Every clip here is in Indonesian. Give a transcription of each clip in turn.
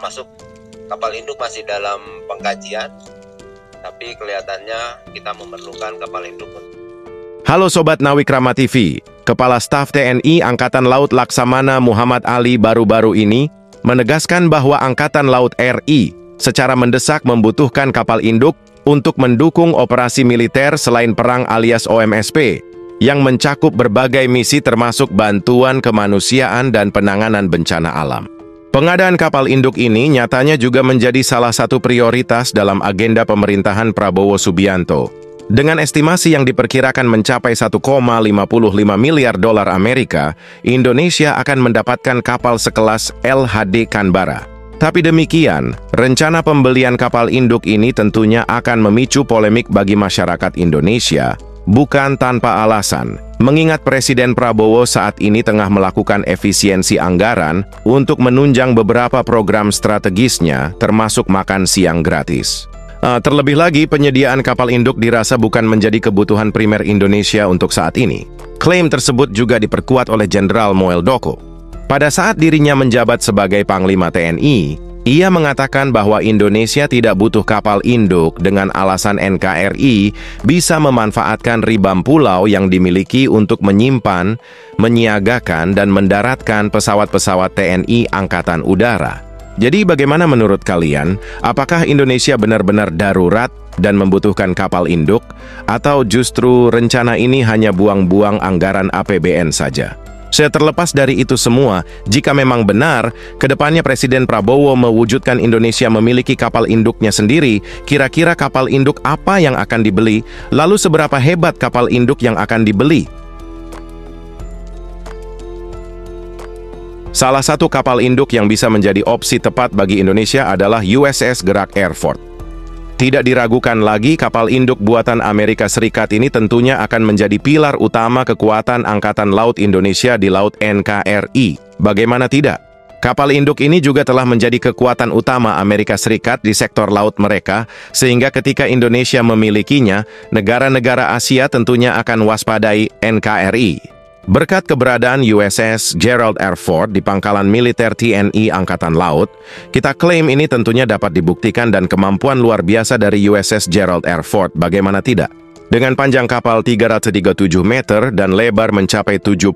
termasuk kapal induk masih dalam pengkajian, tapi kelihatannya kita memerlukan kapal induk. Halo Sobat Nawikrama TV, Kepala Staf TNI Angkatan Laut Laksamana Muhammad Ali baru-baru ini menegaskan bahwa Angkatan Laut RI secara mendesak membutuhkan kapal induk untuk mendukung operasi militer selain perang alias OMSP, yang mencakup berbagai misi termasuk bantuan kemanusiaan dan penanganan bencana alam. Pengadaan kapal induk ini nyatanya juga menjadi salah satu prioritas dalam agenda pemerintahan Prabowo Subianto. Dengan estimasi yang diperkirakan mencapai 1,55 miliar dolar Amerika, Indonesia akan mendapatkan kapal sekelas LHD Canberra. Tapi demikian, rencana pembelian kapal induk ini tentunya akan memicu polemik bagi masyarakat Indonesia, bukan tanpa alasan, mengingat Presiden Prabowo saat ini tengah melakukan efisiensi anggaran untuk menunjang beberapa program strategisnya, termasuk makan siang gratis. Terlebih lagi, penyediaan kapal induk dirasa bukan menjadi kebutuhan primer Indonesia untuk saat ini. Klaim tersebut juga diperkuat oleh Jenderal Muldoko. Pada saat dirinya menjabat sebagai Panglima TNI, ia mengatakan bahwa Indonesia tidak butuh kapal induk dengan alasan NKRI bisa memanfaatkan ribam pulau yang dimiliki untuk menyimpan, menyiagakan, dan mendaratkan pesawat-pesawat TNI Angkatan Udara. Jadi bagaimana menurut kalian? Apakah Indonesia benar-benar darurat dan membutuhkan kapal induk? Atau justru rencana ini hanya buang-buang anggaran APBN saja? Terlepas dari itu semua, jika memang benar, kedepannya Presiden Prabowo mewujudkan Indonesia memiliki kapal induknya sendiri, kira-kira kapal induk apa yang akan dibeli? Lalu seberapa hebat kapal induk yang akan dibeli? Salah satu kapal induk yang bisa menjadi opsi tepat bagi Indonesia adalah USS Gerald R. Ford. Tidak diragukan lagi, kapal induk buatan Amerika Serikat ini tentunya akan menjadi pilar utama kekuatan Angkatan Laut Indonesia di Laut NKRI. Bagaimana tidak? Kapal induk ini juga telah menjadi kekuatan utama Amerika Serikat di sektor laut mereka, sehingga ketika Indonesia memilikinya, negara-negara Asia tentunya akan waspadai NKRI. Berkat keberadaan USS Gerald R. Ford di pangkalan militer TNI Angkatan Laut, kita klaim ini tentunya dapat dibuktikan dan kemampuan luar biasa dari USS Gerald R. Ford, bagaimana tidak? Dengan panjang kapal 337 meter dan lebar mencapai 78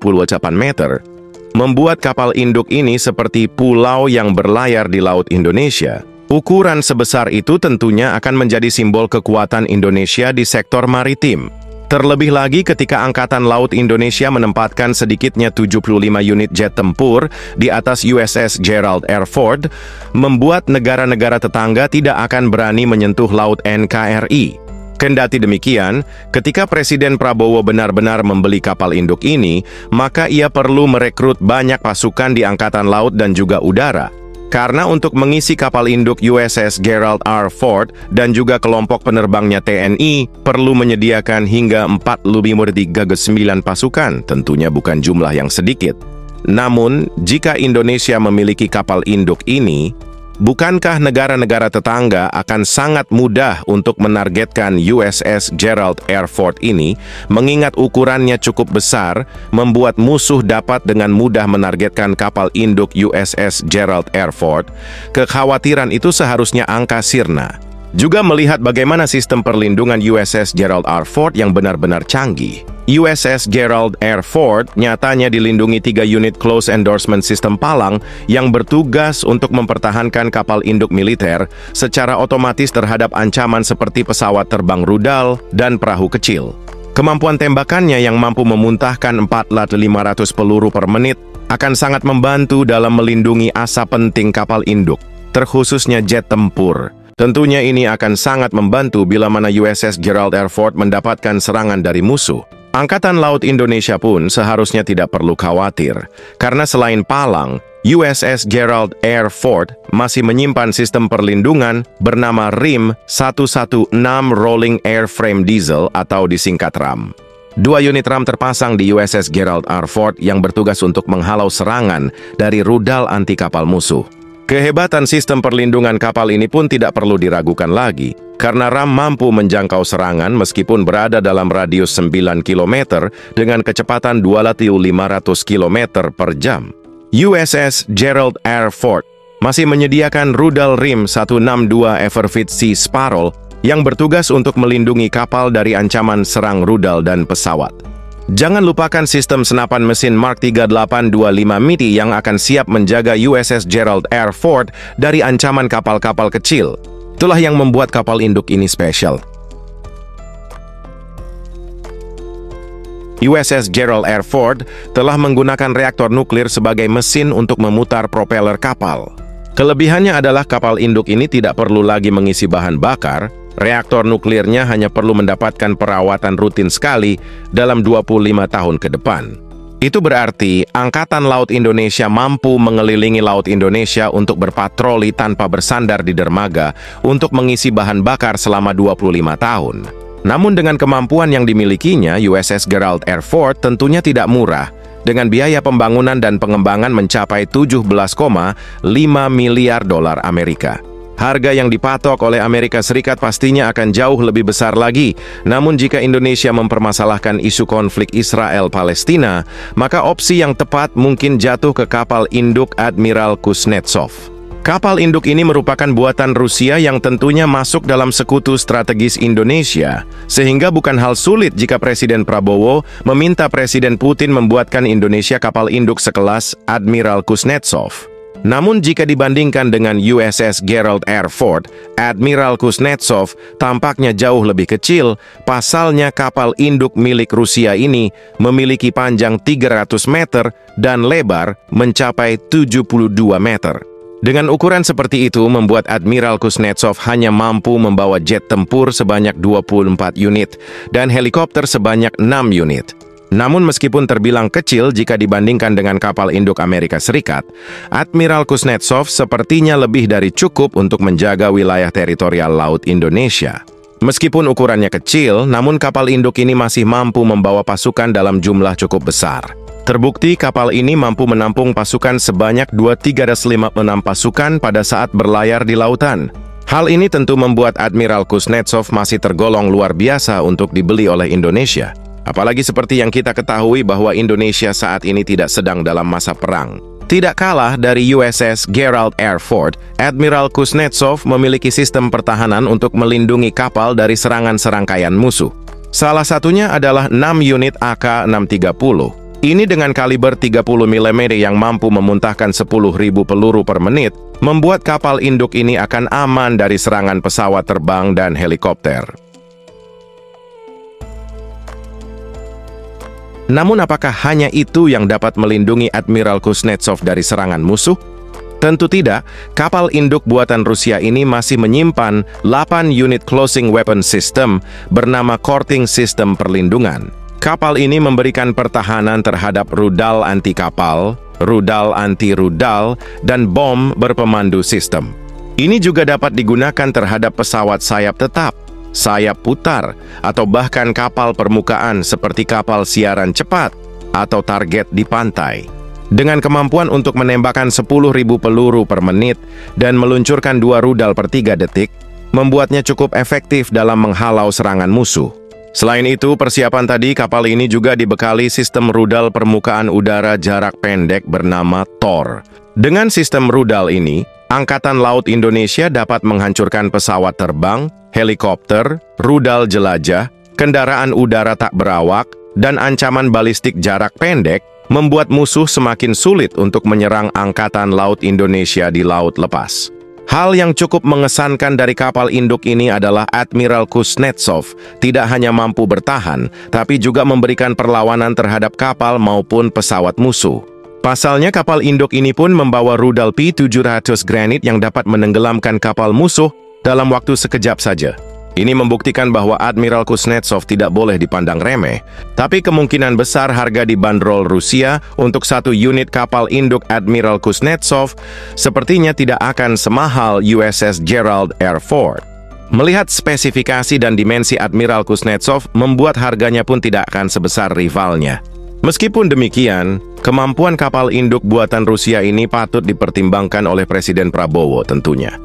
meter, membuat kapal induk ini seperti pulau yang berlayar di Laut Indonesia. Ukuran sebesar itu tentunya akan menjadi simbol kekuatan Indonesia di sektor maritim. Terlebih lagi ketika Angkatan Laut Indonesia menempatkan sedikitnya 75 unit jet tempur di atas USS Gerald R. Ford, membuat negara-negara tetangga tidak akan berani menyentuh laut NKRI. Kendati demikian, ketika Presiden Prabowo benar-benar membeli kapal induk ini, maka ia perlu merekrut banyak pasukan di Angkatan Laut dan juga udara. Karena untuk mengisi kapal induk USS Gerald R. Ford dan juga kelompok penerbangnya TNI perlu menyediakan hingga 439 pasukan, tentunya bukan jumlah yang sedikit. Namun, jika Indonesia memiliki kapal induk ini, bukankah negara-negara tetangga akan sangat mudah untuk menargetkan USS Gerald R. Ford ini, mengingat ukurannya cukup besar, membuat musuh dapat dengan mudah menargetkan kapal induk USS Gerald R. Ford? Kekhawatiran itu seharusnya angka sirna. Juga melihat bagaimana sistem perlindungan USS Gerald R. Ford yang benar-benar canggih. USS Gerald R. Ford nyatanya dilindungi 3 unit Close Endorsement System palang yang bertugas untuk mempertahankan kapal induk militer secara otomatis terhadap ancaman seperti pesawat terbang rudal dan perahu kecil. Kemampuan tembakannya yang mampu memuntahkan 4.500 peluru per menit akan sangat membantu dalam melindungi asa penting kapal induk, terkhususnya jet tempur. Tentunya ini akan sangat membantu bila mana USS Gerald R. Ford mendapatkan serangan dari musuh. Angkatan Laut Indonesia pun seharusnya tidak perlu khawatir, karena selain palang, USS Gerald R. Ford masih menyimpan sistem perlindungan bernama RIM 116 Rolling Airframe Diesel atau disingkat RAM. 2 unit RAM terpasang di USS Gerald R. Ford yang bertugas untuk menghalau serangan dari rudal anti kapal musuh. Kehebatan sistem perlindungan kapal ini pun tidak perlu diragukan lagi, karena RAM mampu menjangkau serangan meskipun berada dalam radius 9 km dengan kecepatan 2.500 km per jam. USS Gerald R. Ford masih menyediakan rudal RIM 162 Everfit Sea Sparrow yang bertugas untuk melindungi kapal dari ancaman serang rudal dan pesawat. Jangan lupakan sistem senapan mesin Mark 3825 MITI yang akan siap menjaga USS Gerald R. Ford dari ancaman kapal-kapal kecil. Itulah yang membuat kapal induk ini spesial. USS Gerald R. Ford telah menggunakan reaktor nuklir sebagai mesin untuk memutar propeller kapal. Kelebihannya adalah kapal induk ini tidak perlu lagi mengisi bahan bakar, reaktor nuklirnya hanya perlu mendapatkan perawatan rutin sekali dalam 25 tahun ke depan. Itu berarti Angkatan Laut Indonesia mampu mengelilingi Laut Indonesia untuk berpatroli tanpa bersandar di dermaga untuk mengisi bahan bakar selama 25 tahun. Namun dengan kemampuan yang dimilikinya, USS Gerald R. Ford tentunya tidak murah, dengan biaya pembangunan dan pengembangan mencapai 17,5 miliar dolar Amerika. Harga yang dipatok oleh Amerika Serikat pastinya akan jauh lebih besar lagi. Namun jika Indonesia mempermasalahkan isu konflik Israel-Palestina, maka opsi yang tepat mungkin jatuh ke kapal induk Admiral Kuznetsov. Kapal induk ini merupakan buatan Rusia yang tentunya masuk dalam sekutu strategis Indonesia, sehingga bukan hal sulit jika Presiden Prabowo meminta Presiden Putin membuatkan Indonesia kapal induk sekelas Admiral Kuznetsov. Namun jika dibandingkan dengan USS Gerald R. Ford, Admiral Kuznetsov tampaknya jauh lebih kecil. Pasalnya kapal induk milik Rusia ini memiliki panjang 300 meter dan lebar mencapai 72 meter. Dengan ukuran seperti itu membuat Admiral Kuznetsov hanya mampu membawa jet tempur sebanyak 24 unit dan helikopter sebanyak 6 unit. Namun meskipun terbilang kecil jika dibandingkan dengan kapal induk Amerika Serikat, Admiral Kuznetsov sepertinya lebih dari cukup untuk menjaga wilayah teritorial Laut Indonesia. Meskipun ukurannya kecil, namun kapal induk ini masih mampu membawa pasukan dalam jumlah cukup besar. Terbukti kapal ini mampu menampung pasukan sebanyak 2.356 pasukan pada saat berlayar di lautan. Hal ini tentu membuat Admiral Kuznetsov masih tergolong luar biasa untuk dibeli oleh Indonesia. Apalagi seperti yang kita ketahui bahwa Indonesia saat ini tidak sedang dalam masa perang. Tidak kalah dari USS Gerald R. Ford, Admiral Kuznetsov memiliki sistem pertahanan untuk melindungi kapal dari serangan serangkaian musuh. Salah satunya adalah 6 unit AK-630. Ini dengan kaliber 30 mm yang mampu memuntahkan 10.000 peluru per menit, membuat kapal induk ini akan aman dari serangan pesawat terbang dan helikopter. Namun apakah hanya itu yang dapat melindungi Admiral Kuznetsov dari serangan musuh? Tentu tidak. Kapal induk buatan Rusia ini masih menyimpan 8 unit closing weapon system bernama Courting System Perlindungan. Kapal ini memberikan pertahanan terhadap rudal anti-kapal, rudal anti-rudal, dan bom berpemandu sistem. Ini juga dapat digunakan terhadap pesawat sayap tetap, sayap putar, atau bahkan kapal permukaan seperti kapal siaran cepat atau target di pantai. Dengan kemampuan untuk menembakkan 10.000 peluru per menit dan meluncurkan 2 rudal per 3 detik, membuatnya cukup efektif dalam menghalau serangan musuh. Selain itu, persiapan tadi, kapal ini juga dibekali sistem rudal permukaan udara jarak pendek bernama THOR. Dengan sistem rudal ini, Angkatan Laut Indonesia dapat menghancurkan pesawat terbang, helikopter, rudal jelajah, kendaraan udara tak berawak, dan ancaman balistik jarak pendek, membuat musuh semakin sulit untuk menyerang Angkatan Laut Indonesia di laut lepas. Hal yang cukup mengesankan dari kapal induk ini adalah Admiral Kuznetsov tidak hanya mampu bertahan, tapi juga memberikan perlawanan terhadap kapal maupun pesawat musuh. Pasalnya, kapal induk ini pun membawa rudal P-700 Granit yang dapat menenggelamkan kapal musuh dalam waktu sekejap saja. Ini membuktikan bahwa Admiral Kuznetsov tidak boleh dipandang remeh, tapi kemungkinan besar harga dibanderol Rusia untuk 1 unit kapal induk Admiral Kuznetsov sepertinya tidak akan semahal USS Gerald R. Ford. Melihat spesifikasi dan dimensi Admiral Kuznetsov membuat harganya pun tidak akan sebesar rivalnya. Meskipun demikian, kemampuan kapal induk buatan Rusia ini patut dipertimbangkan oleh Presiden Prabowo tentunya.